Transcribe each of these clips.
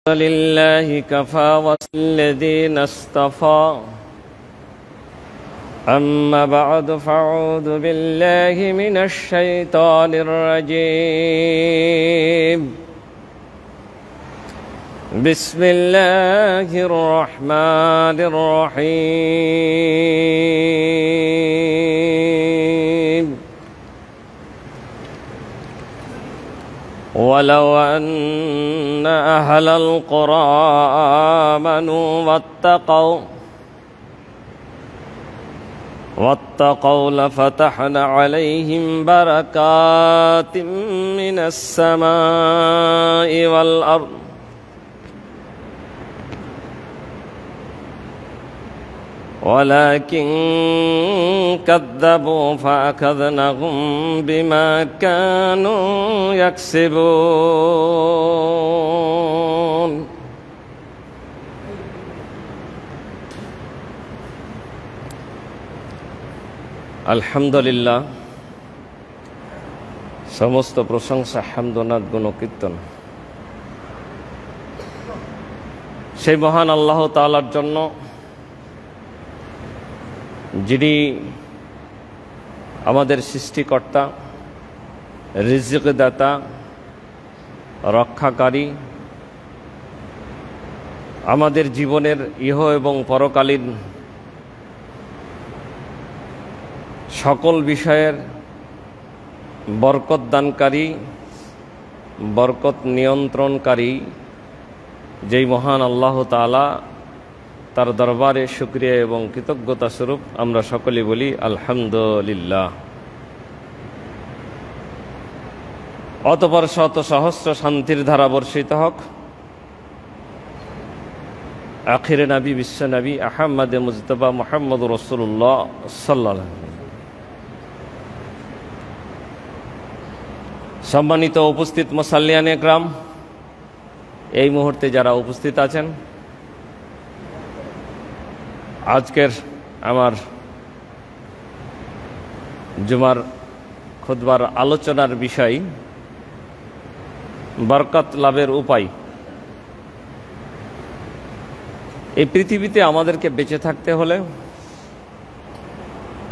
لله كفى والذين اصطفى أما بعد فأعوذ بالله من الشيطان الرجيم بسم الله الرحمن الرحيم ولو أن أهل القرى آمنوا واتقوا لفتحنا عليهم بركات من السماء والأرض ولكن كذبوا فأخذناهم بما كانوا يكسبون আলহামদুলিল্লাহ, সমস্ত প্রশংসা হামদনাদ গুণ কীর্তন সেই মহান আল্লাহ তাআলার জন্য, যিনি আমাদের সৃষ্টিকর্তা, রিজিক দাতা, রক্ষাকারী, আমাদের জীবনের ইহ এবং পরকালীন সকল বিষয়ের বরকত দানকারী, বরকত নিয়ন্ত্রণকারী যেই মহান আল্লাহ তাআলা, তার দরবারে শুকরিয়া এবং কৃতজ্ঞতা স্বরূপ আমরা সকলে বলি আলহামদুলিল্লাহ। অতঃপর শত সহস্র শান্তির ধারা বর্ষিত হোক আখিরে নবী, বিশ্ব নবী আহমদ মুজতবা মুহাম্মদ রাসূলুল্লাহ সাল্লাল্লাহু আলাইহি ওয়াসাল্লাম। সম্মানিত উপস্থিত মুসাল্লিয়ান একরাম, এই মুহূর্তে যারা উপস্থিত আছেন, আজকের আমার জুমার খুতবার আলোচনার বিষয় বরকত লাভের উপায়। এই পৃথিবীতে আমাদেরকে বেঁচে থাকতে হলে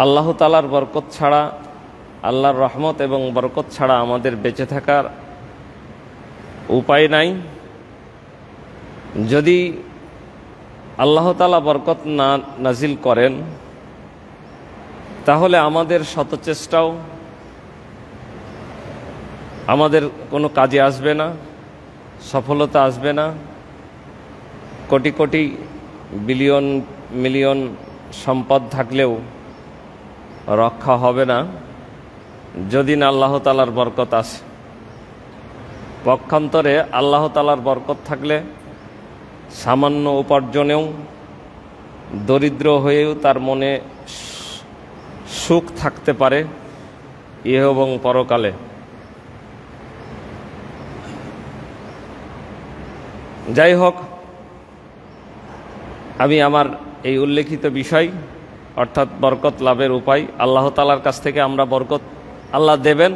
আল্লাহ তাআলার বরকত ছাড়া, আল্লাহর রহমত এবং বরকত ছাড়া আমাদের বেঁচে থাকার উপায় নাই। যদি আল্লাহ তাআলা বরকত না নাজিল করেন, তাহলে আমাদের শত চেষ্টাও আমাদের কোনো কাজে আসবে না, সফলতা আসবে না। কোটি কোটি বিলিয়ন মিলিয়ন সম্পদ থাকলেও রক্ষা হবে না যদি না আল্লাহ তাআলার বরকত আসে। পক্ষান্তরে আল্লাহ তাআলার বরকত থাকলে সামান্য উপার্জনেও, দরিদ্র হয়েও তার মনে সুখ থাকতে পারে ইহ এবং পরকালে। যাই হোক, আমি আমার এই উল্লেখিত বিষয় অর্থাৎ বরকত লাভের উপায়, আল্লাহ তাআলার কাছ থেকে আমরা বরকত আল্লাহ দেবেন,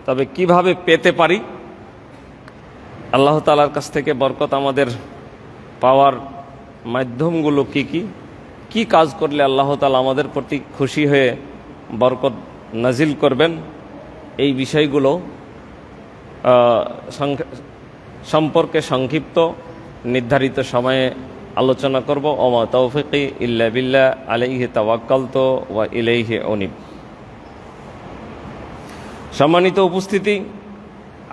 তবে কিভাবে পেতে পারি, আল্লাহ তাআলার কাছ থেকে বরকত আমাদের পাওয়ার মাধ্যমগুলো কি কাজ করলে আল্লাহ তাআলা আমাদের প্রতি খুশি হয়ে বরকত নাজিল করবেন, এই বিষয়গুলো সম্পর্কে সংক্ষিপ্ত নির্ধারিত সময়ে আলোচনা করব। ওমা তৌফিকি ইল্লা বিল্লাহ আলাইহি তাওয়াক্কালতু ওয়া ইলাইহি উনীব। সম্মানিত উপস্থিতি,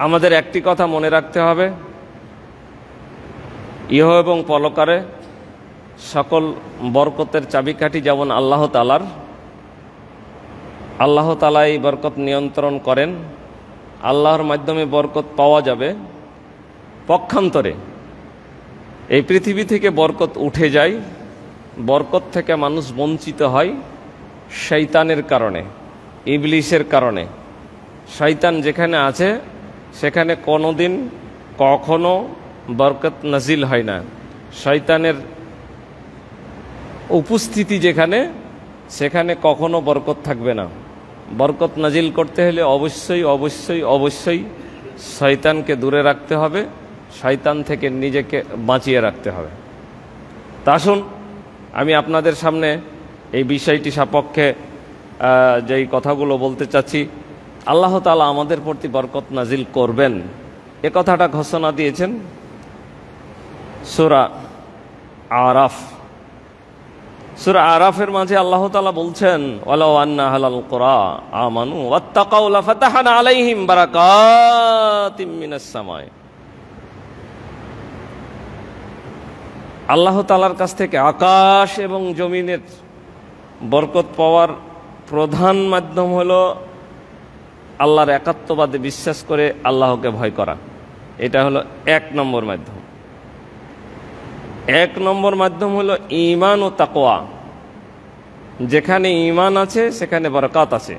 আমাদের একটি কথা মনে রাখতে হবে, ইহ এবং পরকালে সকল বরকতের চাবিকাঠি যেমন আল্লাহ তাআলার, আল্লাহ তাআলা এই বরকত নিয়ন্ত্রণ করেন, আল্লাহর মাধ্যমে বরকত পাওয়া যাবে। পক্ষান্তরে এই পৃথিবী থেকে বরকত উঠে যায়, বরকত থেকে মানুষ বঞ্চিত হয় শয়তানের কারণে, ইবলিসের কারণে। শয়তান যেখানে আছে সেখানে কোনোদিন কখনো বরকত নাজিল হয় না। শয়তানের উপস্থিতি যেখানে, সেখানে কখনো বরকত থাকবে না। বরকত নাজিল করতে হলে অবশ্যই অবশ্যই অবশ্যই শয়তানকে দূরে রাখতে হবে শয়তান থেকে নিজেকে বাঁচিয়ে রাখতে হবে। তা আসুন আমি আপনাদের সামনে এই বিষয়টি সপক্ষে যেই কথাগুলো বলতে চাচ্ছি, আল্লাহ তাআলা আমাদের প্রতি বরকত নাজিল করবেন এ কথাটা ঘোষণা দিয়েছেন সূরা আরাফ। সূরা আরাফের মাঝে আল্লাহ তাআলা বলছেন, ওয়ালাউ আন্না আহলাল কুরা আমানু ওয়াত্তাকাউ লাফাতাহনা আলাইহিম বারাকাতিম মিনাস সামাই। আল্লাহ তাআলার কাছ থেকে আকাশ এবং জমিনের বরকত পাওয়ার প্রধান মাধ্যম হলো আল্লাহর একাত্মবাদে বিশ্বাস করে আল্লাহকে ভয় করা। এটা হলো এক নম্বর মাধ্যম। এক নম্বর মাধ্যম হলো ঈমান ও তাকওয়া। যেখানে ঈমান আছে সেখানে বরকত আছে,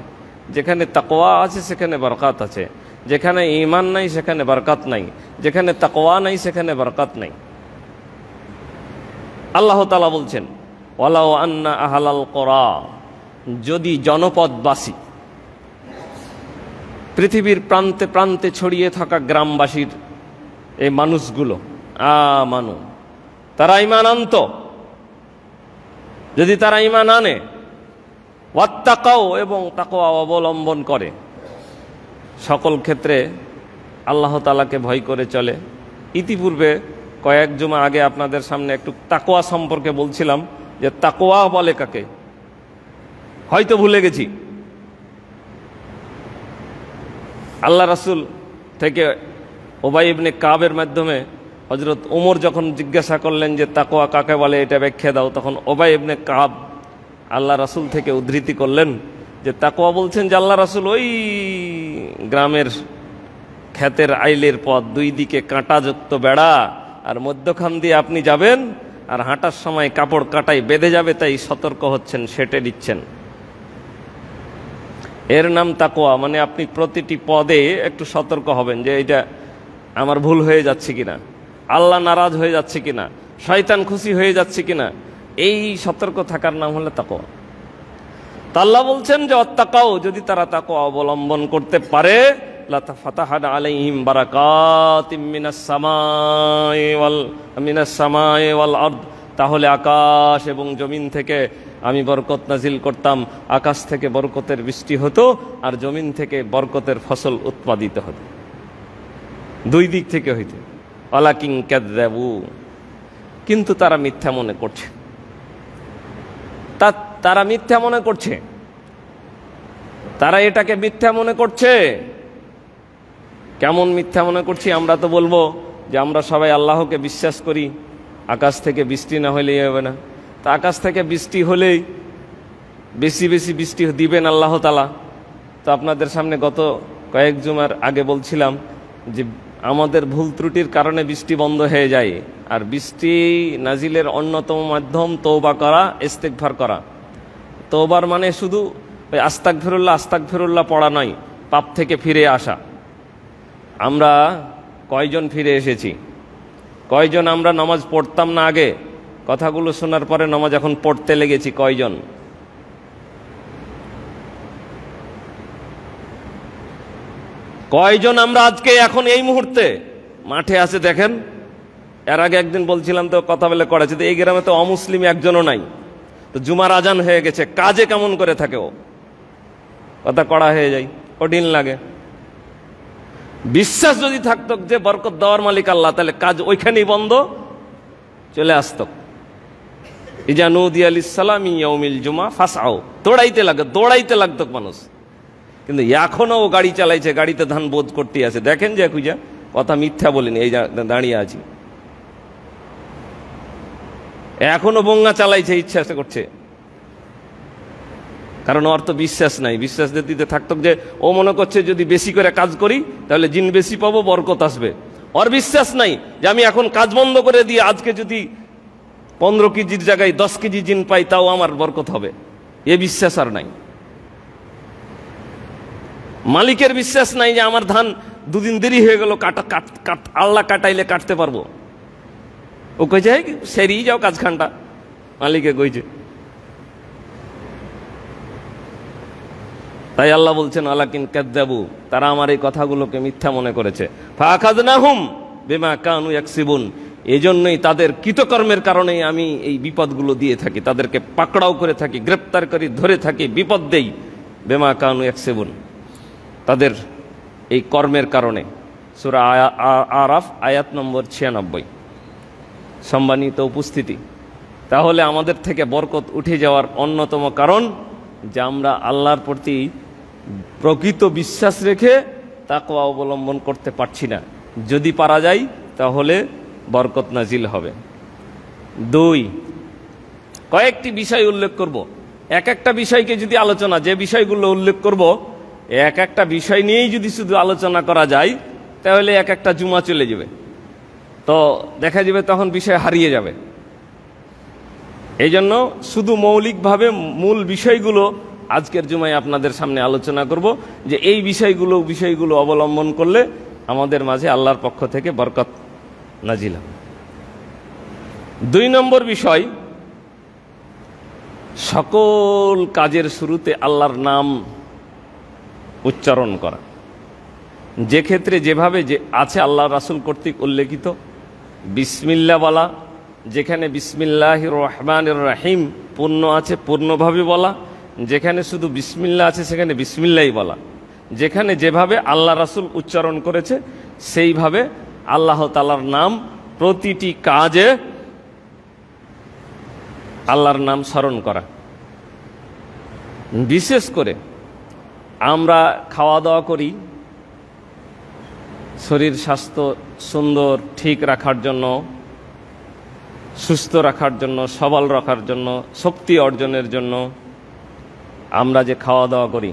যেখানে তাকওয়া আছে সেখানে বরকত আছে। যেখানে ঈমান নাই সেখানে বরকত নাই, যেখানে তাকওয়া নাই সেখানে বরকত নাই। আল্লাহ তাআলা বলছেন, ওয়ালাউ আন্না আহলাল কুরা, যদি জনপদবাসী, পৃথিবীর প্রান্তে প্রান্তে ছড়িয়ে থাকা গ্রামবাসীর এই মানুষগুলো আমানু, তারা ঈমান আনত, যদি তারা ঈমান আনে, ওয়াত্তাকাও এবং তাকওয়া অবলম্বন করে, সকল ক্ষেত্রে আল্লাহ তাআলাকে ভয় করে চলে। ইতিপূর্বে কয়েক জুমা আগে আপনাদের সামনে একটু তাকওয়া সম্পর্কে বলছিলাম যে তাকওয়া বলে কাকে, হয়তো ভুলে গেছি। আল্লাহ রাসূল থেকে উবাই ইবনে কাবের মাধ্যমে হযরত ওমর যখন জিজ্ঞাসা করলেন যে তাকওয়া কাকে বলে এটা ব্যাখ্যা দাও, তখন উবাই ইবনে কাব আল্লাহ রাসূল থেকে উদ্ধৃতি করলেন যে তাকওয়া বলছেন যে আল্লাহ রাসূল ওই গ্রামের ক্ষেতের আইলের পথ, দুই দিকে কাঁটাযুক্ত বেড়া, আর মধ্যখান দিয়ে আপনি যাবেন, আর হাঁটার সময় কাপড় কাটাই বেঁধে যাবে, তাই সতর্ক হচ্ছেন, সেটে দিচ্ছেন। এর নাম তাকওয়া। মানে আপনি প্রতিটি পদে একটু সতর্ক হবেন যে এটা আমার ভুল হয়ে যাচ্ছে কিনা, আল্লাহ নারাজ হয়ে যাচ্ছে কিনা, শয়তান খুশি হয়ে যাচ্ছে কিনা, এই সতর্ক থাকার নাম হলো তাকওয়া। তা আল্লাহ বলছেন যে অত্তাকাও, যদি তারা তাকওয়া অবলম্বন করতে পারে, লাতাফাতাহানা আলাইহিম বারাকাতিম মিনাস সামাই ওয়াল আরদ, তাহলে আকাশ এবং জমিন থেকে আমি বরকত নাজিল করতাম। আকাশ থেকে বরকতের বৃষ্টি হতো আর জমিন থেকে বরকতের ফসল উৎপাদিত হতো, দুই দিক থেকে হইতো। ওয়ালাকিন কাযযাবু, কিন্তু তারা মিথ্যা মনে করছে। তারা মিথ্যা মনে করছে, তারা এটাকে মিথ্যা মনে করছে। কেমন মিথ্যা মনে করছি? আমরা তো বলবো যে আমরা সবাই আল্লাহকে বিশ্বাস করি, আকাশ থেকে বৃষ্টি না হলেই হবে না। তা আকাশ থেকে বৃষ্টি হলেই বেশি বেশি বৃষ্টি দিবেন আল্লাহ তাআলা। তো আপনাদের সামনে গত কয়েক জুমার আগে বলছিলাম যে আমাদের ভুল ত্রুটির কারণে বৃষ্টি বন্ধ হয়ে যায়, আর বৃষ্টি নাজিলের অন্যতম মাধ্যম তওবা করা, ইস্তেগফার করা। তওবার মানে শুধু ওই আস্তাগফিরুল্লাহ পড়া নয়, পাপ থেকে ফিরে আসা। আমরা কয়জন ফিরে এসেছি? কয়জন আমরা নামাজ পড়তাম না আগে, কথাগুলো শোনার পরে নামাজ এখন পড়তে লেগেছি? কয়জন? কয়জন আমরা আজকে এখন এই মুহূর্তে মাঠে আছে দেখেন? এর আগে একদিন বলছিলাম তো কথা বলে করেছে, তো এই গ্রামে তো অমুসলিম একজনও নাই। তো জুমার আজান হয়ে গেছে, কাজে কেমন করে থাকে ও? কথা কড়া হয়ে যায়, কঠিন লাগে। বিশ্বাস যদি থাকতো যে বরকত দেওয়ার মালিক আল্লাহ, তাহলে কাজ ওইখানেই বন্ধ, চলে আসতো। ইজা নুদিয়া লিসসালামি ইয়াউমিল জুমা ফাসআউ, দৌড়াইতে লাগতো মানুষ। কিন্তু এখনো ও গাড়ি চালাইছে, গাড়িতে ধান বোধ করতে আছে। দেখেন যে খুঁজা কথা মিথ্যা বলিনি, এই দাঁড়িয়ে আছি, এখনো বঙ্গা চালাইছে, ইচ্ছা করছে। কারণ ওর তো বিশ্বাস নাই। বিশ্বাস দিতে থাকতো যে ও মনে করছে যদি বেশি করে কাজ করি তাহলে জিন বেশি পাবো, বরকত আসবে। ওর বিশ্বাস নাই যে আমি এখন কাজ বন্ধ করে দিয়ে আজকে যদি 15 কেজির জায়গায় 10 কেজি জিন পাই তাও আমার বরকত হবে, এ বিশ্বাস আর নাই। মালিকের বিশ্বাস নাই যে আমার ধান দুদিন দেরি হয়ে গেল, আল্লাহ কাটাইলে কাটতে পারবো। ও কইছে সেরিয়ে যাও কাজখানটা, মালিকে কইছে। তাই আল্লাহ বলছেন ওয়ালাকিন কাযযাবু, তারা আমার এই কথাগুলোকে মিথ্যা মনে করেছে। ফাআখাযনাহুম বিমা কানু ইয়াকসিবুন, এজন্যই তাদের কৃতকর্মের কারণেই আমি এই বিপদগুলো দিয়ে থাকি, তাদেরকে পাকড়াও করে থাকি, গ্রেপ্তার করি, ধরে থাকি, বিপদ দেই। বিমা কানু ইয়াকসিবুন, তাদের এই কর্মের কারণে। সূরা আরাফ আয়াত নম্বর 96। সম্মানিত উপস্থিতি, তাহলে আমাদের থেকে বরকত উঠে যাওয়ার অন্যতম কারণ যে আমরা আল্লাহর প্রতি প্রকৃত বিশ্বাস রেখে তাকওয়া অবলম্বন করতে পারছি না। যদি পারা যায় তাহলে বরকত নাজিল হবে। 2, কয়েকটি বিষয় উল্লেখ করব। এক একটা বিষয়কে যদি আলোচনা, যে বিষয়গুলো উল্লেখ করব এক একটা বিষয় নিয়েই যদি শুধু আলোচনা করা যায় তাহলে এক একটা জুমা চলে যাবে, তো দেখা যাবে তখন বিষয় হারিয়ে যাবে। এই জন্য শুধু মৌলিকভাবে মূল বিষয়গুলো আজকের জুমায় আপনাদের সামনে আলোচনা করব, যে এই বিষয়গুলো অবলম্বন করলে আমাদের মাঝে আল্লাহর পক্ষ থেকে বরকত নাজিল হবে। 2 নম্বর বিষয়, সকল কাজের শুরুতে আল্লাহর নাম উচ্চারণ করা। যে ক্ষেত্রে যেভাবে যে আছে আল্লাহ রাসূল কর্তৃক উল্লেখিত বিসমিল্লাহ বলা, যেখানে বিসমিল্লাহির রহমানির রহিম পূর্ণ আছে পূর্ণভাবে বলা, যেখানে শুধু বিসমিল্লাহ আছে সেখানে বিসমিল্লাহই বলা। যেখানে যেভাবে আল্লাহ রাসূল উচ্চারণ করেছে সেইভাবে আল্লাহ তাআলার নাম প্রতিটি কাজে আল্লাহর নাম স্মরণ করা। বিশেষ করে আমরা খাওয়া দাওয়া করি শরীর স্বাস্থ্য সুন্দর ঠিক রাখার জন্য, সুস্থ রাখার জন্য, সবল রাখার জন্য, শক্তি অর্জনের জন্য আমরা যে খাওয়া দাওয়া করি,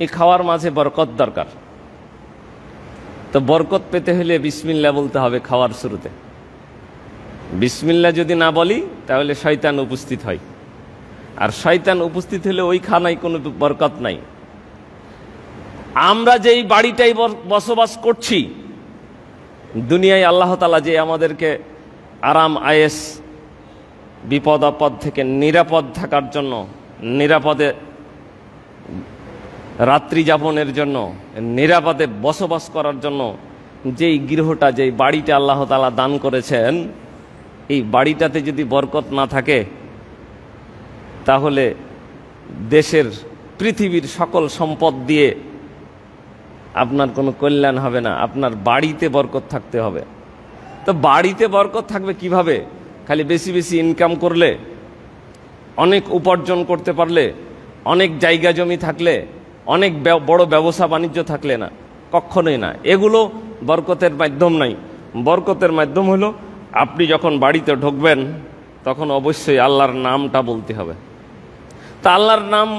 এই খাওয়ার মাঝে বরকত দরকার। তো বরকত পেতে হলে বিসমিল্লাহ বলতে হবে খাওয়ার শুরুতে। বিসমিল্লাহ যদি না বলি তাহলে শয়তান উপস্থিত হয়, আর শয়তান উপস্থিত হলে ওই খানায় কোনো বরকত নাই। আমরা যেই বাড়িটাই বসবাস করছি, দুনিয়ায় আল্লাহ তাআলা যে আমাদেরকে আরাম আয়েশ বিপদ আপদ থেকে নিরাপদ থাকার জন্য, নিরাপদে রাত্রি যাপনের জন্য, নিরাপদে বসবাস করার জন্য যেই গৃহটা, যেই বাড়িটা আল্লাহ তাআলা দান করেছেন, এই বাড়িটাতে যদি বরকত না থাকে তাহলে দেশের পৃথিবীর সকল সম্পদ দিয়ে আপনার কোনো কল্যাণ হবে না। আপনার বাড়িতে বরকত থাকতে হবে। তো বাড়িতে বরকত থাকবে কিভাবে? খালি বেশি বেশি ইনকাম করলে, অনেক উপার্জন করতে পারলে, অনেক জায়গা জমি থাকলে, অনেক বড় ব্যবসা বাণিজ্য থাকলে না, কখনোই না। এগুলো বরকতের মাধ্যম নাই। বরকতের মাধ্যম হলো আপনি যখন বাড়িতে ঢুকবেন তখন অবশ্যই আল্লাহর নামটা বলতে হবে। তা আল্লাহর নাম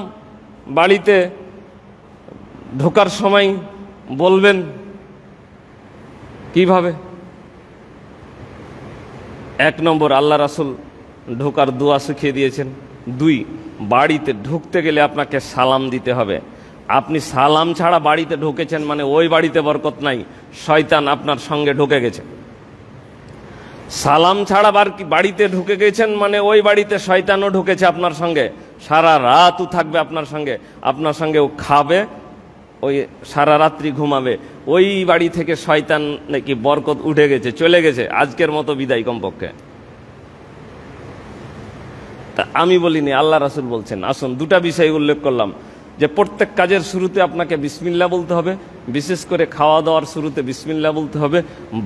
বাড়িতে ঢোকার সময় বলবেন কিভাবে? 1 নম্বর, আল্লাহ রাসূল ঢোকার দোয়া শিখিয়ে দিয়েছেন। 2, বাড়িতে ঢুকতে গেলে আপনাকে সালাম দিতে হবে। আপনি সালাম ছাড়া বাড়িতে ঢুকেছেন মানে ওই বাড়িতে বরকত নাই, শয়তান আপনার সঙ্গে ঢুকে গেছে। সালাম ছাড়া বাড়িতে ঢুকে গেছেন মানে ওই বাড়িতে শয়তানও ঢুকেছে আপনার সঙ্গে, সারা রাতও থাকবে আপনার সঙ্গে, আপনার সঙ্গে ও খাবে, ওই সারা রাত্রি ঘুমাবে। ওই বাড়ি থেকে শয়তান নাকি বরকত উঠে গেছে, চলে গেছে, আজকের মতো বিদায় কমপক্ষে। তা আমি বলিনি, আল্লাহ রাসূল বলছেন। আসুন, 2টা বিষয় উল্লেখ করলাম যে প্রত্যেক কাজের শুরুতে আপনাকে বিসমিল্লাহ বলতে হবে, বিশেষ করে খাওয়া দাওয়ার শুরুতে বিসমিল্লাহ বলতে হবে।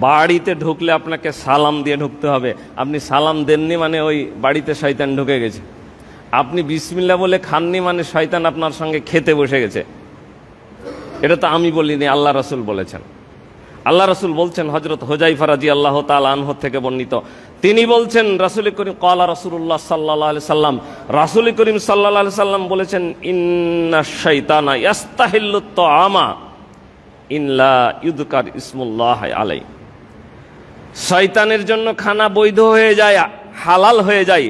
বাড়িতে ঢুকলে আপনাকে সালাম দিয়ে ঢুকতে হবে। আপনি সালাম দেননি মানে ওই বাড়িতে শয়তান ঢুকে গেছে। আপনি বিসমিল্লাহ বলে খাননি মানে শয়তান আপনার সঙ্গে খেতে বসে গেছে। এটা তো আমি বলিনি, আল্লাহ রাসূল বলেছেন। আল্লাহ রাসূল বলছেন, হযরত হুযায়ফা রাদিয়াল্লাহু তাআলা আনহু থেকে বর্ণিত, তিনি বলছেন, রাসূল করিম ক্বালা রাসূলুল্লাহ সাল্লাল্লাহু আলাইহি সাল্লাম, রাসূল করিম সাল্লাল্লাহু আলাইহি সাল্লাম বলেছেন, ইন্নাশ শাইতানা ইস্তাহিল্লুত তাআমা ইল্লা ইউযকার ইসমুল্লাহ আলাইহি। শয়তানের জন্য খানা বৈধ হয়ে যায়, হালাল হয়ে যায়।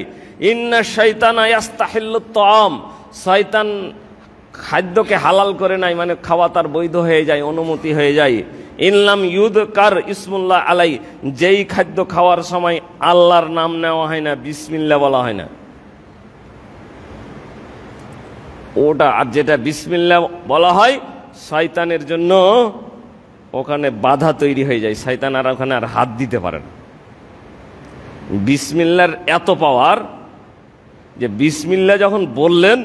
ইন্নাশ শাইতানা ইস্তাহিল্লুত তাআম, শয়তান খাদ্যকে হালাল করে নাই মানে খাওয়া তার বৈধ হয়ে যায়, অনুমতি হয়ে যায়। ইনলাম ইউযকার ইসমুল্লাহ আলাই, যেই খাদ্য খাওয়ার সময় আল্লাহর নাম নেওয়া হয় না, বিসমিল্লাহ বলা হয় না, ওটা। আর যেটা বিসমিল্লাহ বলা হয়, শয়তানের জন্য ওখানে বাধা তৈরি হয়ে যায়, শয়তান আর ওখানে আর হাত দিতে পারে না। বিসমিল্লার এত পাওয়ার যে বিসমিল্লা যখন বললেন,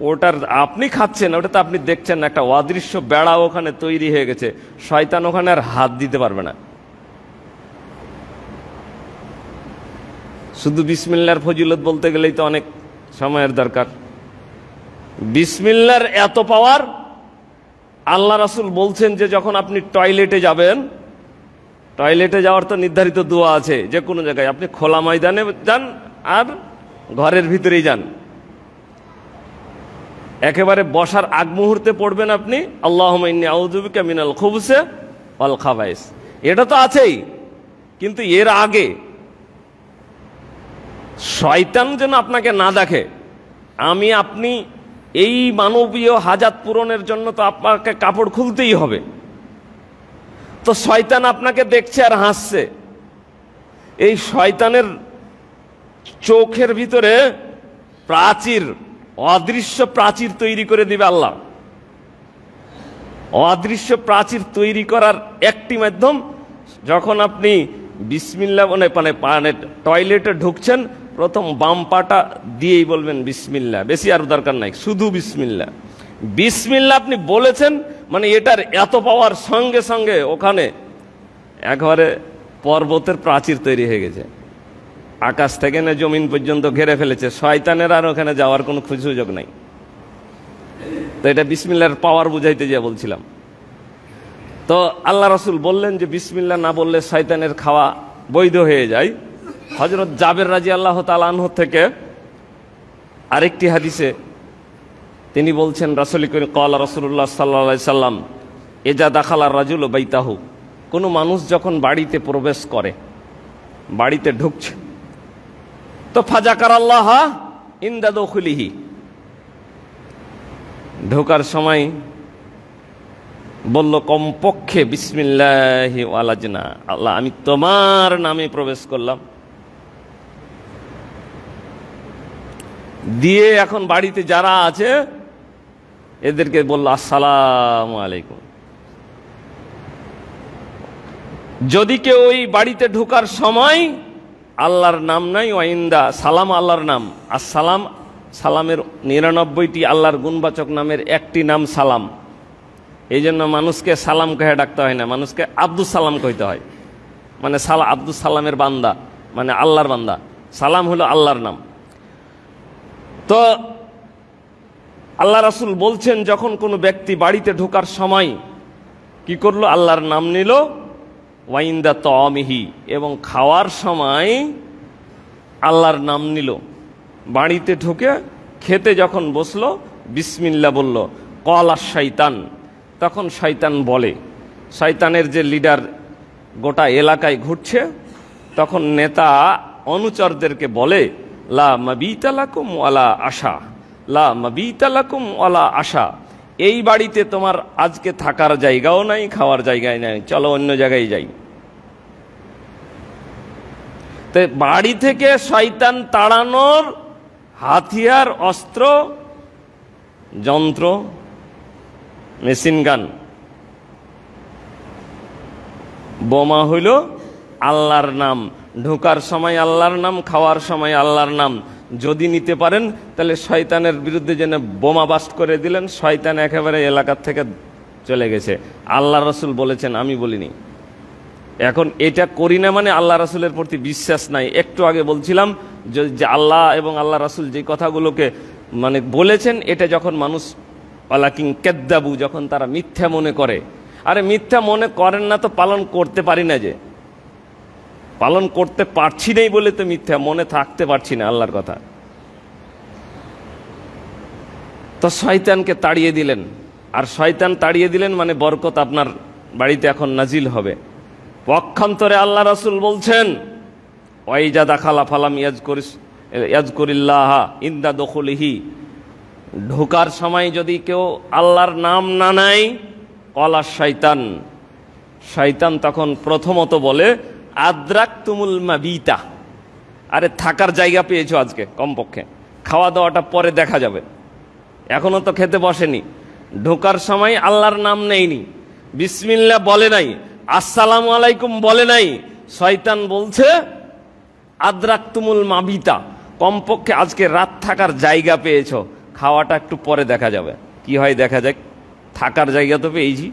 ওটার আপনি খাচ্ছেন, ওটা তো আপনি দেখছেন না, একটা অদৃশ্য বেড়া ওখানে তৈরি হয়ে গেছে, শয়তান ওখানে আর হাত দিতে পারবে না। শুধু বিসমিল্লার ফজিলত বলতে গেলেই তো অনেক সময়ের দরকার। বিসমিল্লার এত পাওয়ার, আল্লাহ রাসূল বলছেন যে যখন আপনি টয়লেটে যাবেন, টয়লেটে যাওয়ার তো নির্ধারিত দোয়া আছে, যে কোনো জায়গায় আপনি খোলা ময়দানে যান আর ঘরের ভিতরেই যান, একেবারে বসার আগ মুহূর্তে পড়বেন আপনি আল্লাহুম্মা ইন্নী আউযু বিকা মিনাল খুবুসি ওয়াল খাবাইস। এটা তো আছেই, কিন্তু এর আগে শয়তান যেন আপনাকে না দেখে। আপনি এই মানবীয় হাজাত পূরণের জন্য তো আপনাকে কাপড় খুলতেই হবে, তো শয়তান আপনাকে দেখছে আর হাসছে। এই শয়তানের চোখের ভিতরে প্রাচীর, অদৃশ্য প্রাচীর তৈরি করে দিবে আল্লাহ। অদৃশ্য প্রাচীর তৈরি করার একটি মাধ্যম, যখন আপনি বিসমিল্লাহ মানে টয়লেটে ঢুকছেন, প্রথম বাম পাটা দিয়েই বলবেন বিসমিল্লাহ, বেশি আর দরকার নাই, শুধু বিসমিল্লাহ। বিসমিল্লাহ আপনি বলেছেন মানে এটার এত পাওয়ার, সঙ্গে সঙ্গে ওখানে একবারে পর্বতের প্রাচীর তৈরি হয়ে গেছে, আকাশ থেকে না জমিন পর্যন্ত ঘেরে ফেলেছে, শয়তানের আর ওখানে যাওয়ার কোনো সুযোগ নাই। তো এটা বিসমিল্লাহর পাওয়ার বুঝাইতে যা বলছিলাম। তো আল্লাহ রাসূল বললেন যে বিসমিল্লাহ না বললে শয়তানের খাওয়া বৈধ হয়ে যায়। হযরত জাবের রাদিয়াল্লাহু তাআলা আনহু থেকে আরেকটি হাদিসে তিনি বলছেন, রাসূল করিম ক্বালা রাসূলুল্লাহ সাল্লাল্লাহু আলাইহি সাল্লাম ইজা দাখালা রাজুলু বাইতাহু, কোনো মানুষ যখন বাড়িতে প্রবেশ করে, বাড়িতে ঢুকছে, তো ফাযাকারাল্লাহ ইনদা দুখুলিহি, ঢোকার সময় বলল কমপক্ষে বিসমিল্লাহি ওয়ালাজনা, আল্লাহ আমি তোমার নামে প্রবেশ করলাম, দিয়ে এখন বাড়িতে যারা আছে এদেরকে বলল আসসালামু আলাইকুম। যদি কেউ ওই বাড়িতে ঢোকার সময় আল্লাহর নাম নাই, ওয়াইন্দা সালাম আল্লাহর নাম, আর সালাম, সালামের 99টি আল্লাহর গুণবাচক নামের একটি নাম সালাম। এই জন্য মানুষকে সালাম কহে ডাকতে হয় না, মানুষকে আব্দুস সালাম কইতে হয়, মানে আব্দুস সালামের বান্দা, মানে আল্লাহর বান্দা। সালাম হলো আল্লাহর নাম। তো আল্লাহ রাসূল বলছেন, যখন কোনো ব্যক্তি বাড়িতে ঢোকার সময় কি করলো, আল্লাহর নাম নিল, ওয়াইন্দা তাআমিহি, এবং খাওয়ার সময় আল্লাহর নাম নিল। বাড়িতে ঢুকে খেতে যখন বসলো বিসমিল্লাহ বলল, ক্বালা শাইতান, তখন শয়তান বলে, শয়তানের যে লিডার গোটা এলাকায় ঘুরছে, তখন নেতা অনুচরদেরকে বলে, লা মাবিতা লাকুম ওয়ালা আশা, লা মাবিতা লাকুম ওয়ালা আশা, এই বাড়িতে তোমার আজকে থাকার জায়গাও নাই, খাওয়ার জায়গায় নাই, চলো অন্য জায়গায় যাই। তো বাড়ি থেকে শয়তান তাড়ানোর হাতিয়ার, অস্ত্র, যন্ত্র, মেশিন গান, বোমা হইল আল্লাহর নাম। ঢোকার সময় আল্লাহর নাম, খাওয়ার সময় আল্লাহর নাম যদি নিতে পারেন, তাহলে শয়তানের বিরুদ্ধে যেন বোমা বাস্ট করে দিলেন, শয়তান একেবারে এলাকার থেকে চলে গেছে। আল্লাহ রাসূল বলেছেন, আমি বলিনি। এখন এটা করি না মানে আল্লাহ রাসূলের প্রতি বিশ্বাস নাই। একটু আগে বলছিলাম যে আল্লাহ এবং আল্লাহ রাসূল যে কথাগুলোকে মানে বলেছেন, এটা যখন মানুষ ওয়ালাকিন কাযযাবু, যখন তারা মিথ্যা মনে করে, আরে মিথ্যা মনে করেন না তো পালন করতে পারি না, যে পালন করতে পারছি নাই বলে তো মিথ্যা মনে থাকতে পারছি না আল্লাহর কথা। তো শয়তানকে তাড়িয়ে দিলেন, আর শয়তান তাড়িয়ে দিলেন মানে বরকত আপনার বাড়িতে এখন নাজিল হবে। পক্ষান্তরে আল্লাহ রাসূল বলছেন, ওয়াইজা দাখালা ফালাম ইয়াজকুরিল্লাহ ইনদা দুখুলিহি, ঢোকার সময় যদি কেউ আল্লাহর নাম না নেয়, ক্বালা শয়তান, শয়তান তখন প্রথমত বলে আদ্রাকতুমুল মাবিতা, আরে থাকার জায়গা পেয়েছো আজকে, কমপক্ষে খাওয়া দাওয়াটা পরে দেখা যাবে, এখনো তো খেতে বসেনি, ঢোকার সময় আল্লাহর নাম নেইনি, বিসমিল্লাহ বলে নাই, আসসালামু আলাইকুম বলে নাই। শয়তান বলছে আদরাকতুমুল মাবিতা, কমপক্ষে আজকে রাত থাকার জায়গা পেয়েছো, খাওয়াটা একটু পরে দেখা যাবে। কি হয় দেখা যাক, থাকার জায়গা তো পেয়েছি।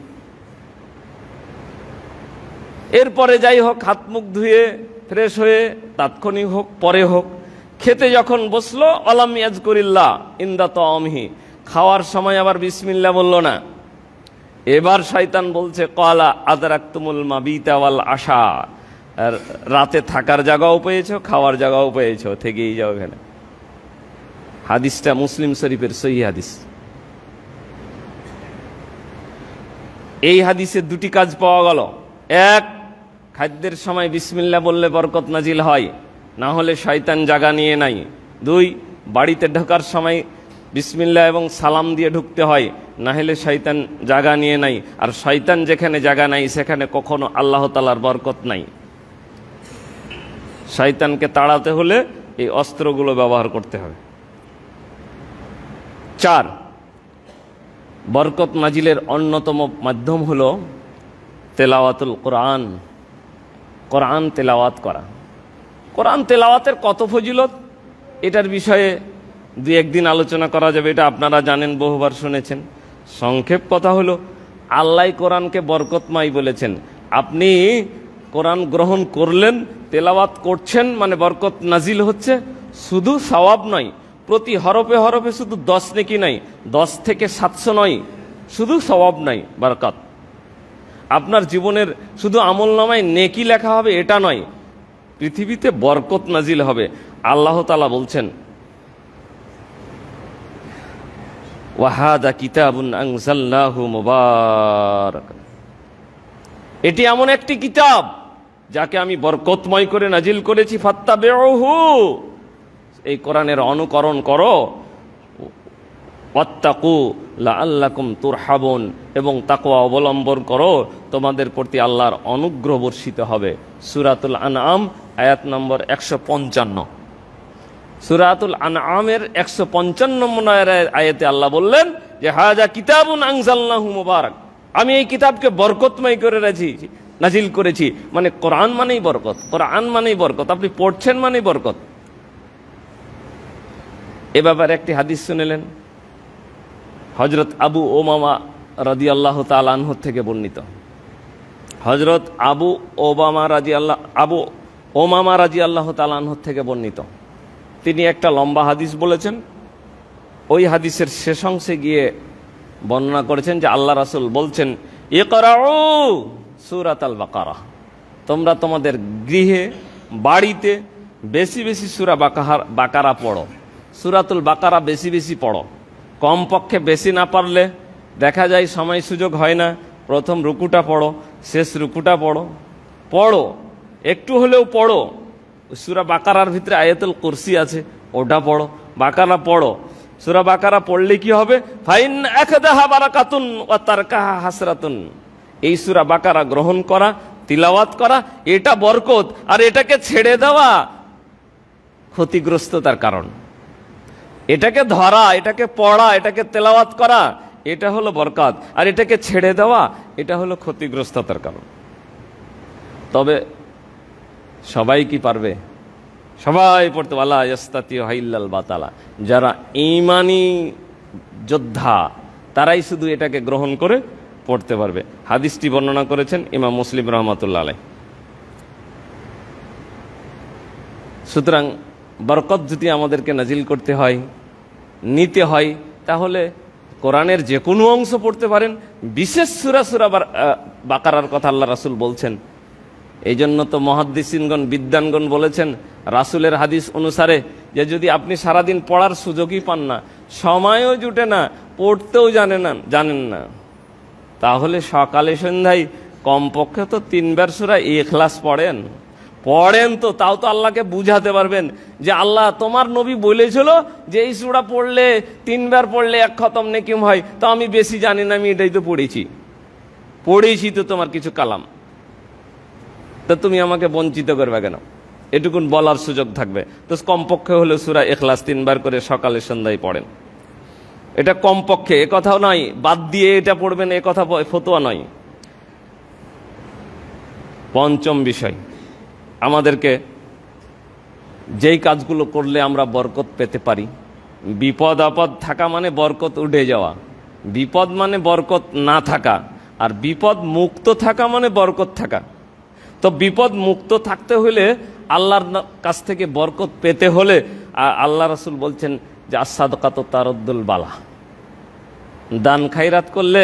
এরপরে যাই হোক, হাত মুখ ধুয়ে ফ্রেশ হয়ে তাৎক্ষণিক হোক পরে হোক, খেতে যখন বসলো আলাম ইয়াজকুরিল্লাহ ইনদা তাআমিহি, খাওয়ার সময় আবার বিসমিল্লাহ বলল না। এবার শয়তান বলছে ক্বালা আদরাকতুমুল মাবিতা ওয়াল আশা, রাতে থাকার জায়গাও পেয়েছো, খাওয়ার জায়গাও পেয়েছো, থেকেই যাও এখানে। হাদিসটা মুসলিম শরীফের সহিহ হাদিস। এই হাদিসে দুটি কাজ পাওয়া গেল। এক, খাদ্যের সময় বিসমিল্লাহ বললে বরকত নাজিল হয়, না হলে শয়তান জায়গা নিয়ে নাই। দুই, বাড়িতে ঢোকার সময় বিসমিল্লাহ এবং সালাম দিয়ে ঢুকতে হয়, না হলে শয়তান জায়গা নিয়ে নাই। আর শয়তান যেখানে জায়গা নাই সেখানে কখনো আল্লাহ তাআলার বরকত নাই। শয়তানকে তাড়াতে হলে এই অস্ত্রগুলো ব্যবহার করতে হবে। 4, বরকত নাজিলের অন্যতম মাধ্যম হলো তেলাওয়াতুল কোরআন, কোরআন তেলাওয়াত করা। কোরআন তেলাওয়াতের কত ফজিলত, এটার বিষয়ে দুই একদিন আলোচনা করা যাবে, এটা আপনারা জানেন, বহুবার শুনেছেন। সংক্ষেপ কথা হলো, আল্লাহ কোরআনকে বরকতময় বলেছেন। আপনি কোরআন গ্রহণ করলেন, তেলাওয়াত করছেন, মানে বরকত নাজিল হচ্ছে। শুধু সওয়াব নয়, প্রতি হরফে হরফে শুধু 10 নেকি নাই, 10 থেকে 700 নয়, শুধু সওয়াব নাই, বরকত। আপনার জীবনের শুধু আমলনামায় নেকি লেখা হবে এটা নয়, পৃথিবীতে বরকত নাজিল হবে। আল্লাহ তাআলা বলছেন ওয়াহাদা কিতাবুন আনজালনাহু মুবারাক, এটি এমন একটি কিতাব যাকে আমি বরকতময় করে নাজিল করেছি। ফাত্তাবিউহু, এই কোরআনের অনুকরণ করো। ওয়াত্তাকু লাআল্লাকুম তুরহাবুন, এবং তাকওয়া অবলম্বন করো, তোমাদের প্রতি আল্লাহর অনুগ্রহ বর্ষিত হবে। সূরাতুল আনআম আয়াত নম্বর 155। সূরাতুল আনআমের 155 নম্বর আয়াতে আল্লাহ বললেন যে হাযা কিতাবুন আনজালনাহু মুবারাক, আমি এই কিতাবকে বরকতময় করে নাজিল করেছি। মানে কোরআন মানেই বরকত, কোরআন মানেই বরকত, আপনি পড়ছেন মানেই বরকত। এ ব্যাপারে একটি হাদিস শুনলেন, হযরত আবু ওমামা রাদিয়াল্লাহু তাআলা আনহু থেকে বর্ণিত। হযরত আবু ওমামা রাদিয়াল্লাহু তাআলা আনহু থেকে বর্ণিত। তিনি একটা লম্বা হাদিস বলেছেন। ওই হাদিসের শেষ অংশে গিয়ে বর্ণনা করেছেন যে আল্লাহ রাসূল বলছেন ইকরাউ সূরাতাল বাকারা, তোমরা তোমাদের গৃহে বাড়িতে বেশি বেশি সূরা বাকারা পড়ো, সূরাতুল বাকারা বেশি বেশি পড়ো। কমপক্ষে বেশি না পারলে দেখা যায় সময় সুযোগ হয় না, প্রথম রুকুটা পড়ো, শেষ রুকুটা পড়ো, একটু হলেও পড়ো। সূরা বাকারার ভিতরে আয়াতুল কুরসি আছে, ওটা পড়ো, বাকারা পড়ো। সূরা বাকারা পড়লে কি হবে? ফাইন আখাযাহা বারাকাতুন ওয়া তারকাহা হাসরাতুন, এই সূরা বাকারা গ্রহণ করা, তিলাওয়াত করা, এটা বরকত। আর এটাকে ছেড়ে দেওয়া ক্ষতিগ্রস্ততার কারণ। এটাকে ধরা, এটাকে পড়া, এটাকে তেলাওয়াত করা, এটা হলো বরকত। আর এটাকে ছেড়ে দেওয়া, এটা হলো ক্ষতিগ্রস্ততার কারণ। তবে সবাই কি পারবে? সবাই পড়তে ওয়ালা ইয়াস্তাতিউ ইল্লাল বাতালা, যারা ঈমানি যোদ্ধা তারাই শুধু এটাকে গ্রহণ করে পড়তে পারবে। হাদিসটি বর্ণনা করেছেন ইমাম মুসলিম রাহমাতুল্লাহ আলাইহি। সুতরাং বরকত যদি আমাদেরকে নাজিল করতে হয়, নিতে হয়, তাহলে কোরআনের যে কোনো অংশ পড়তে পারেন। বিশেষ সূরা বাকারার কথা আল্লাহ রাসূল বলছেন। এই জন্য তো মুহাদ্দিসিনগণ, বিদ্বানগণ বলেছেন রাসূলের হাদিস অনুসারে যে যদি আপনি সারাদিন পড়ার সুযোগই পান না, সময়ও জুটে না, পড়তেও জানেন না, তাহলে সকালে সন্ধ্যায় কমপক্ষে তো 3 বার সূরা ইখলাস পড়েন তো, তাও তো আল্লাহকে বুঝাতে পারবেন যে আল্লাহ তোমার নবী বলেছিল যে এই সূরা পড়লে 3 বার পড়লে 1 খতম নেকি হয়, তো আমি বেশি জানি না, আমি এটাই তো পড়েছি তো তোমার কিছু কালাম, তা তুমি আমাকে বঞ্চিত করবে কেন? এটুকুন বলার সুযোগ থাকবে। তো কমপক্ষে হলে সূরা ইখলাস 3 বার করে সকালে সন্ধ্যায় পড়েন। এটা কমপক্ষে, এ কথাও নয় বাদ দিয়ে এটা পড়বেন, এ কথা ফতোয়া নয়। পঞ্চম বিষয়, আমাদেরকে যেই কাজগুলো করলে আমরা বরকত পেতে পারি। বিপদ আপদ থাকা মানে বরকত উঠে যাওয়া, বিপদ মানে বরকত না থাকা, আর বিপদ মুক্ত থাকা মানে বরকত থাকা। তো বিপদ মুক্ত থাকতে হলে, আল্লাহর কাছ থেকে বরকত পেতে হলে আল্লাহ রাসূল বলছেন যে আস-সাদকাতু তারুদ্দুল বালা, দান খায়রাত করলে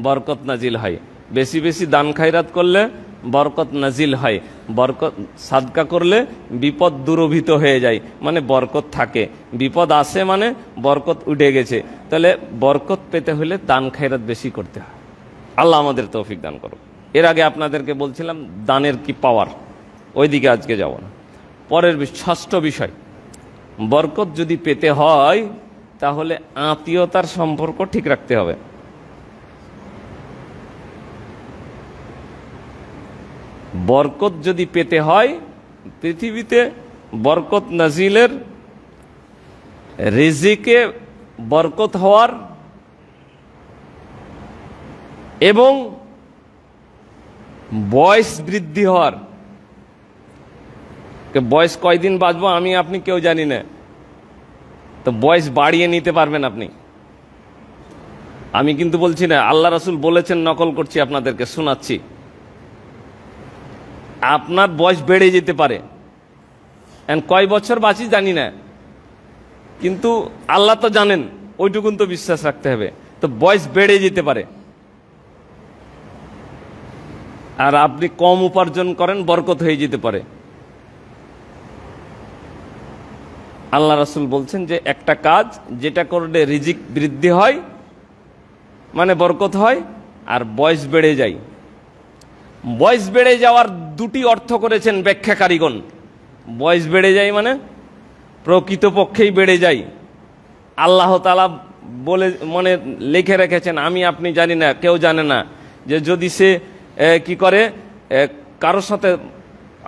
বরকত নাজিল হয়, বেশি বেশি দান খায়রাত করলে বরকত নাজিল হয়, বরকত সাদকা করলে বিপদ দূরভূত হয়ে যায়, মানে বরকত থাকে। বিপদ আসে মানে বরকত উঠে গেছে। তাহলে বরকত পেতে হলে দান খায়রাত বেশি করতে হয়। আল্লাহ আমাদের তৌফিক দান করুক। এর আগে আপনাদেরকে বলছিলাম দানের কি পাওয়ার, ওইদিকে আজকে যাব না। পরের ষষ্ঠ বিষয়, বরকত যদি পেতে হয় তাহলে আত্মীয়তার সম্পর্ক ঠিক রাখতে হবে। বরকত যদি পেতে হয়, পৃথিবীতে বরকত নাজিলের, রিজিকে বরকত হওয়ার এবং বয়স বৃদ্ধি হওয়ার। বয়স কয়দিন বাঁচবো আমি আপনি কেউ জানি না, তো বয়স বাড়িয়ে নিতে পারবেন আপনি। আমি কিন্তু বলছি না, আল্লাহ রাসূল বলেছেন, নকল করছি, আপনাদেরকে শোনাচ্ছি। আপনার বয়স বেড়ে যেতে পারে, কয় বছর বাঁচি জানি না, কিন্তু আল্লাহ তো জানেন, ওইটুকুন তো বিশ্বাস রাখতে হবে। তো বয়স বেড়ে যেতে পারে, আর আপনি কম উপার্জন করেন, বরকত হয়ে যেতে পারে। আল্লাহ রাসূল বলছেন যে একটা কাজ যেটা করলে রিজিক বৃদ্ধি হয় মানে বরকত হয়, আর বয়স বেড়ে যায়। বয়স বেড়ে যাওয়ার দুটি অর্থ করেছেন ব্যাখ্যাকারীগণ। বয়স বেড়ে যায় মানে প্রকৃতপক্ষেই বেড়ে যায়। আল্লাহ তাআলা বলে মনে লিখে রেখেছেন, আমি আপনি জানি না, কেউ জানে না, যে যদি সে কি করে, কারোর সাথে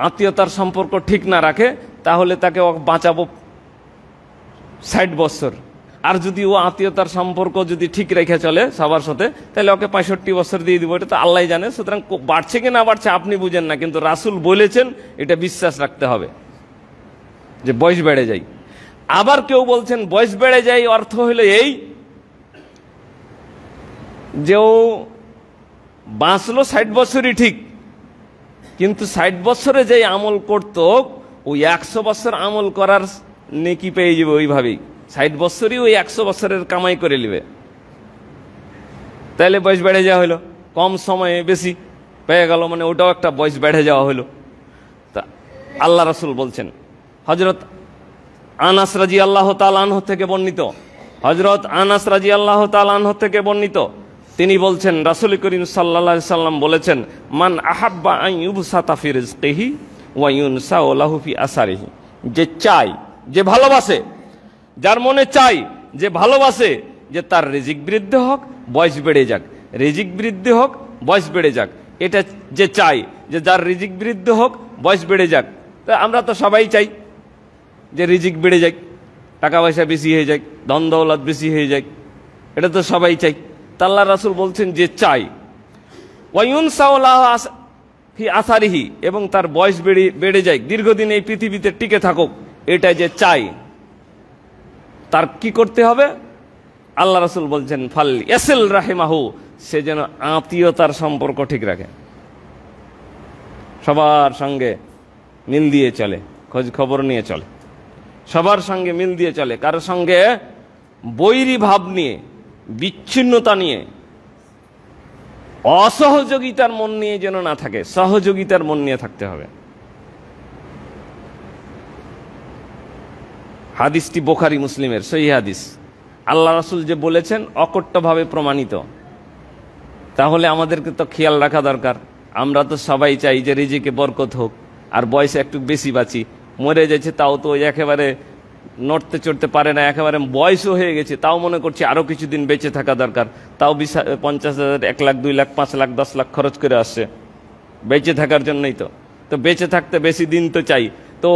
আত্মীয়তার সম্পর্ক ঠিক না রাখে, তাহলে তাকে বাঁচাবো 60 বছর। আর যদি ও আত্মীয়তার সম্পর্ক যদি ঠিক রেখে চলে সবার সাথে, তাহলে ওকে 65 বছর দিয়ে দিব। এটা তো আল্লাহ জানে। সুতরাং বাড়ছে কি না বাড়ছে আপনি বুঝেন না, কিন্তু রাসূল বলেছেন, এটা বিশ্বাস রাখতে হবে যে বয়স বেড়ে যায়। আবার কেউ বলছেন বয়স বেড়ে যায় অর্থ হলো এই যে ও বাঁচলো 60 বছরই ঠিক, কিন্তু 60 বছরে যে আমল করত, ওই 100 বছর আমল করার নেকি পেয়ে যাবে ওইভাবেই। 60 বছরই ওই 100 বছরের কামাই করে নেবে। তাহলে বয়স বেড়ে যাওয়া হলো, কম সময়ে বেশি পেয়ে গেল, মানে ওটাও একটা বয়স বেড়ে যাওয়া হলো। তা আল্লাহ রাসূল বলছেন, হযরত আনাস রাদিয়াল্লাহু তাআলা আনহু থেকে বর্ণিত, হযরত আনাস রাদিয়াল্লাহু তাআলা আনহু থেকে বর্ণিত, তিনি বলছেন, রাসূল করিম সাল্লাল্লাহু আলাইহি সাল্লাম বলেছেন, মান আহাব্বা আন ইউবসাতা ফি রিজকিহি ওয়া ইউনসা লাহু ফি আসারিহি, যে চাই, যে ভালোবাসে, যার মনে চাই, যে ভালোবাসে যে তার রিজিক বৃদ্ধি হোক, বয়স বেড়ে যাক, রিজিক বৃদ্ধি হোক, বয়স বেড়ে যাক, এটা যে চাই, যে যার রিজিক বৃদ্ধি হোক, বয়স বেড়ে যাক। তা আমরা তো সবাই চাই যে রিজিক বেড়ে যাক, টাকা পয়সা বেশি হয়ে যাক, ধন দৌলত বেশি হয়ে যাক, এটা তো সবাই চাই। তা আল্লাহ রাসূল বলছেন যে চাই, ওয়া ইউনসা লাহু ফি আসারিহি, এবং তার বয়স বেড়ে যায়, দীর্ঘদিন এই পৃথিবীতে টিকে থাকুক, এটা যে চাই, তার কি করতে হবে? আল্লাহ রাসূল বলছেন, ফাল ইয়াসিল রাহিমাহু, সে যেন আত্মীয়তার সম্পর্ক ঠিক রাখে, সবার সঙ্গে মিল দিয়ে চলে, খোঁজ খবর নিয়ে চলে, সবার সঙ্গে মিল দিয়ে চলে, কারোর সঙ্গে বৈরী ভাব নিয়ে, বিচ্ছিন্নতা নিয়ে, অসহযোগিতার মন নিয়ে যেন না থাকে, সহযোগিতার মন নিয়ে থাকতে হবে। হাদিসটি বুখারী মুসলিমের সহিহ হাদিস। আল্লাহ রাসূল যে বলেছেন অকট্টভাবে প্রমাণিত। তাহলে আমাদেরকে তো খেয়াল রাখা দরকার। আমরা তো সবাই চাই যে রিজিকে বরকত হোক, আর বয়সে একটু বেশি বাঁচি। মরে যাচ্ছে তাও তো একেবারে নড়তে চড়তে পারে না, একেবারে বয়সও হয়ে গেছে, তাও মনে করছি আরও কিছুদিন বেঁচে থাকা দরকার, তাও 50,000, 1 লাখ, 2 লাখ, 5 লাখ, 10 লাখ খরচ করে আসছে বেঁচে থাকার জন্যই। তো বেঁচে থাকতে বেশি দিন তো চাই, তো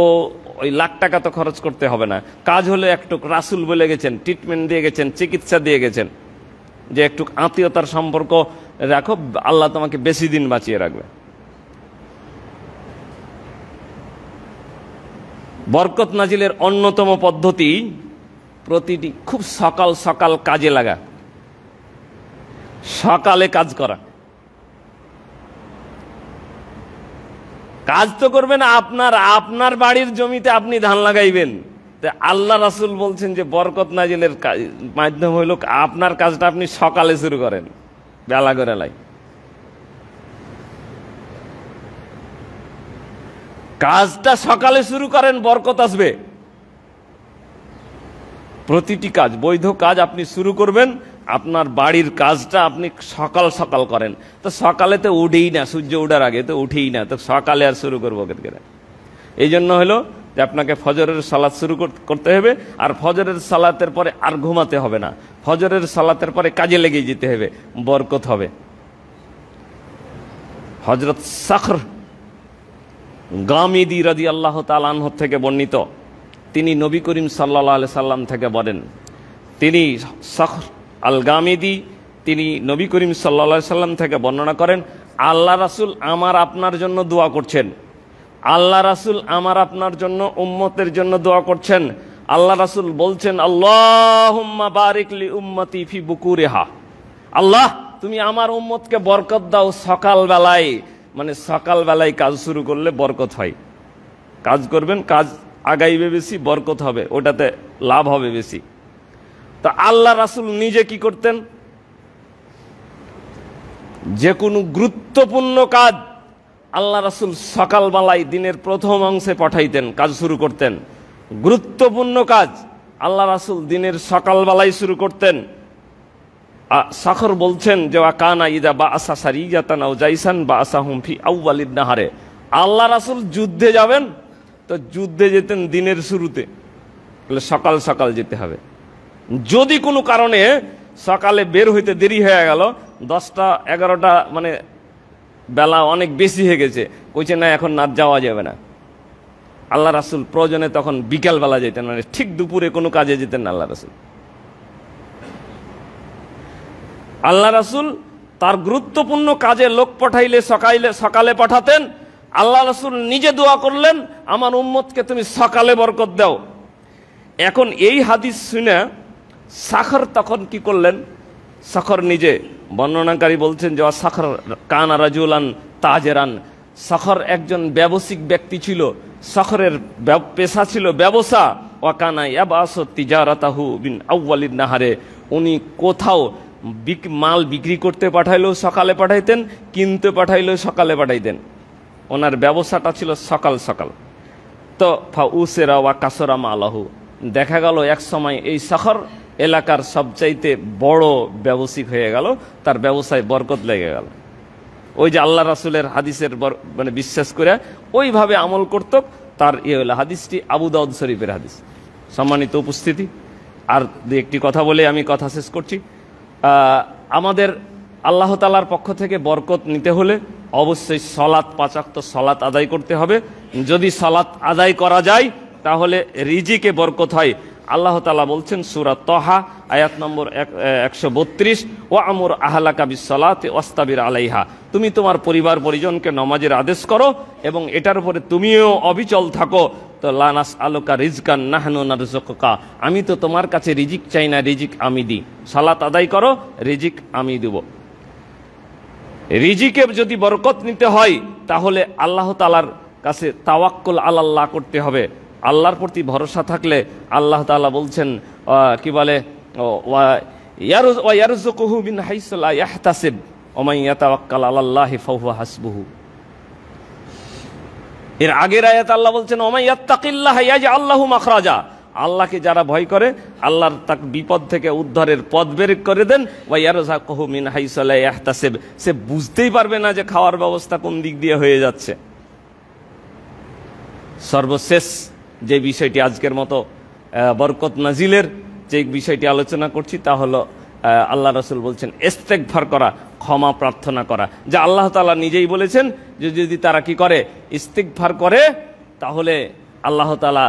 ওই লাখ টাকা তো খরচ করতে হবে না। কাজ হলো একটু, রাসূল বলে গেছেন, ট্রিটমেন্ট দিয়ে গেছেন, চিকিৎসা দিয়ে গেছেন, যে একটু আত্মীয়তার সম্পর্ক রাখো, আল্লাহ তোমাকে বেশি দিন বাঁচিয়ে রাখবে। বরকত নাজিলের অন্যতম পদ্ধতি প্রতিটি খুব সকাল সকাল কাজে লাগা, সকালে কাজ করা। কাজ তো করবেন আপনার বাড়ির জমিতে আপনি ধান লাগাইবেন। আল্লাহ রাসূল বলছেন যে বরকত নাজিলের মাধ্যম হইল আপনার কাজটা আপনি সকালে শুরু করেন, বেলা করে লাই। কাজটা সকালে শুরু করেন, বরকত আসবে। প্রতিটি কাজ, বৈধ কাজ আপনি শুরু করবেন, আপনার বাড়ির কাজটা আপনি সকাল সকাল করেন। তো সকালে তো উঠেই না, সূর্য ওঠার আগে তো উঠেই না, তো সকালে আর শুরু করবো কেন? এই জন্য হলো যে আপনাকে ফজরের সালাত শুরু করতে হবে, আর ফজরের সালাতের পরে আর ঘুমাতে হবে না, ফজরের সালাতের পরে কাজে লেগে যেতে হবে, বরকত হবে। হযরত সখর গামিদি রাদিয়াল্লাহু তাআলা আনহু থেকে বর্ণিত, তিনি নবী করিম সাল্লাল্লাহু আলাইহি সাল্লাম থেকে বলেন, তিনি সখর আল গামিদি, তিনি নবী করিম সাল্লাল্লাহু আলাইহি সাল্লাম থেকে বর্ণনা করেন, আল্লাহ রাসূল আমার আপনার জন্য দোয়া করছেন, আল্লাহ রাসূল আমার আপনার জন্য উম্মতের জন্য দোয়া করছেন। আল্লাহ রাসূল বলছেন, আল্লাহুম্মা বারিক লি উম্মতি ফি বুকুরিহা, আল্লাহ তুমি আমার উম্মতকে বরকত দাও সকালবেলায়। মানে সকালবেলায় কাজ শুরু করলে বরকত হয়। কাজ করবেন, কাজ আগাইবে বেশি, বরকত হবে, ওটাতে লাভ হবে বেশি। তা আল্লাহ রাসূল নিজে কি করতেন? যে কোনো গুরুত্বপূর্ণ কাজ আল্লাহ রাসূল সকালবেলায় দিনের প্রথম অংশে পাঠাইতেন, কাজ শুরু করতেন। গুরুত্বপূর্ণ কাজ আল্লাহ রাসূল দিনের সকালবেলায় শুরু করতেন। সখর বলছেন যে কানা ইদা বাআসা সারিয়াতান আও জাইসান বাআসাহুম ফি আউয়ালিন নাহারে, আল্লাহ রাসূল যুদ্ধে যাবেন তো যুদ্ধে যেতেন দিনের শুরুতে, সকাল সকাল যেতে হবে। যদি কোনো কারণে সকালে বের হইতে দেরি হয়ে গেল, 10টা 11টা মানে বেলা অনেক বেশি হয়ে গেছে, কইছে না এখন না যাওয়া যাবে না, আল্লাহ রাসূল প্রয়োজনে তখন বিকাল বেলা যেতেন, মানে ঠিক দুপুরে কোনো কাজে যেতেন না আল্লাহ রাসূল। আল্লাহ রাসূল তার গুরুত্বপূর্ণ কাজে লোক পাঠাইলে সকালে পাঠাতেন। আল্লাহ রাসূল নিজে দোয়া করলেন, আমার উম্মতকে তুমি সকালে বরকত দাও। এখন এই হাদিস শুনে সখর তখন কি করলেন? সখর নিজে, বর্ণনাকারী বলছেন যে সখর কানা রাজুলান তাজেরান, সখর একজন ব্যবসায়িক ব্যক্তি ছিল, সখরের পেশা ছিল ব্যবসা। ওয়াকানা ইয়াবাসু তিজারাতাহু বিন আউয়ালিন নাহারে, উনি কোথাও মাল বিক্রি করতে পাঠাইলেও সকালে পাঠাইতেন, কিনতে পাঠাইলেও সকালে পাঠাইতেন। ওনার ব্যবসাটা ছিল সকাল সকাল। তো ফাউসেরা ওয়া কাসরা মালাহু, দেখা গেল এক সময় এই সখর এলাকার সবচাইতে বড় ব্যবসায়িক হয়ে গেল, তার ব্যবসায় বরকত লেগে গেল। ওই যে আল্লাহ রাসূলের হাদিসের মানে বিশ্বাস করে ওইভাবে আমল করত, তার হলো হাদিসটি আবু দাউদ শরীফের হাদিস। সম্মানিত উপস্থিতি, আর দু একটি কথা বলে আমি কথা শেষ করছি। আমাদের আল্লাহ তাআলার পক্ষ থেকে বরকত নিতে হলে অবশ্যই সালাত, 5 ওয়াক্ত সালাত আদায় করতে হবে। যদি সালাত আদায় করা যায় তাহলে রিজিকে বরকত হয়। আল্লাহ তাআলা বলছেন সূরা তাহা আয়াত নম্বর 132, ওয়া আমুর আহলাকা বিসসালাতি ওয়াস্তাবির আলাইহা, তুমি তোমার পরিবার পরিজনকে নামাজের আদেশ করো এবং এটার উপরে তুমিও অবিচল থাকো। তো লা নাসআলুকা রিজকান নাহনু নারযুকুকা, আমি তো তোমার কাছে রিজিক চাই না, রিজিক আমি দিই। সালাত আদায় করো, রিজিক আমি দেব। রিজিকে যদি বরকত নিতে হয় তাহলে আল্লাহ তাআলার কাছে তাওয়াক্কুল আলাল্লাহ করতে হবে। আল্লাহর প্রতি ভরসা থাকলে আল্লাহ তাআলা বলছেন কি বলে, ওয়া ইয়ারযুকুহু মিন হাইসু লা ইয়াহতাসিব ওয়া মান ইয়াতাওয়াক্কাল আলাল্লাহি ফাহুয়া হাসবুহু। এর আগের আয়াত আল্লাহ বলছেন ওয়া মান ইয়াত্তাকিল্লাহা ইয়াজআল লাহু মাখরাজা, আল্লাহকে যারা ভয় করে আল্লাহর তাকে বিপদ থেকে উদ্ধারের পথ বের করে দেন। ওয়া ইয়ারযুকুহু মিন হাইসু লা ইয়াহতাসিব, সে বুঝতেই পারবে না যে খাওয়ার ব্যবস্থা কোন দিক দিয়ে হয়ে যাচ্ছে। সর্বশেষ যে বিষয়টি আজকের মতো বরকত নাজিলের যে বিষয়টি আলোচনা করছি তা হলো আল্লাহ রাসূল বলছেন ইস্তেগফার করা, ক্ষমা প্রার্থনা করা। যা আল্লাহ তাআলা নিজেই বলেছেন যে যদি তারা কি করে, ইস্তেগফার করে, তাহলে আল্লাহ তাআলা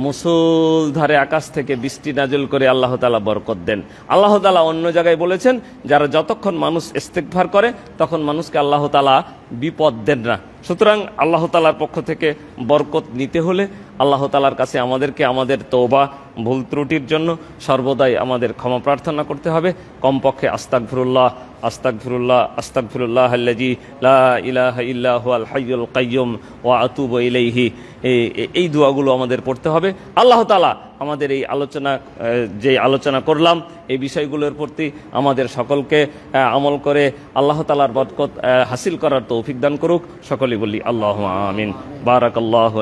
মুষলধারে আকাশ থেকে বৃষ্টি নাজিল করে আল্লাহ তাআলা বরকত দেন। আল্লাহ তাআলা অন্য জায়গায় বলেছেন যারা যতক্ষণ মানুষ ইস্তেগফার করে তখন মানুষকে আল্লাহ তাআলা বিপদ দেন না। সুতরাং আল্লাহ তাআলার পক্ষ থেকে বরকত নিতে হলে আল্লাহ তাআলার কাছে আমাদেরকে আমাদের তওবা ভুল ত্রুটির জন্য সর্বদাই আমাদের ক্ষমা প্রার্থনা করতে হবে। কমপক্ষে আস্তাগফিরুল্লাহ আস্তাগফিরুল্লাহ আস্তাগফিরুল্লাহ আল্লাযী লা ইলাহা ইল্লা হুয়াল হাইয়ুল কাইয়্যুম ওয়া আতুবু ইলাইহি, এই দোয়াগুলো আমাদের পড়তে হবে। আল্লাহ তাআলা আমাদের এই যে আলোচনা করলাম এই বিষয়গুলোর প্রতি আমাদের সকলকে আমল করে আল্লাহ তাআলার বরকত হাসিল করার তৌফিক দান করুক। সকলেই বলি আল্লাহুম্মা আমিন। বারাকাল্লাহু